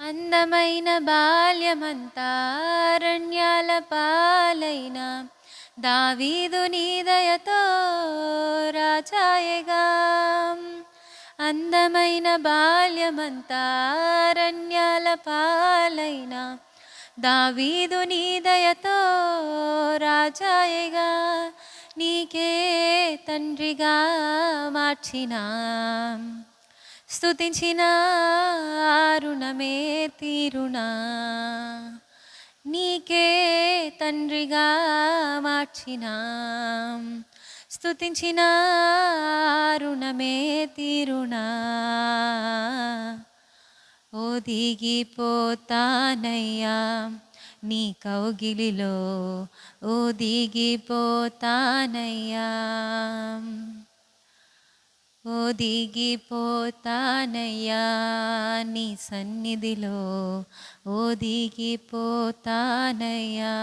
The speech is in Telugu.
అందమైన బాల్యమంతా అరణ్యాల పాలైన దావీదు నీ దయతో రాజాయగా. అందమైన బాల్యమంతా అరణ్యాల పాలైన దావీదు నీ దయతో రాజాయగా. నీకే తండ్రిగా మార్చినా స్తుతించిన రుణమే తీరునా. నీకే తండ్రిగా మార్చిన స్తుతించిన రుణమే తీరునా. ఓదిగిపోతానయ్యా నీ కౌగిలిలో, ఓదిగిపోతానయ్యా, ఓదిగిపోతానయ్యా నీ సన్నిధిలో, ఓదిగిపోతానయ్యా.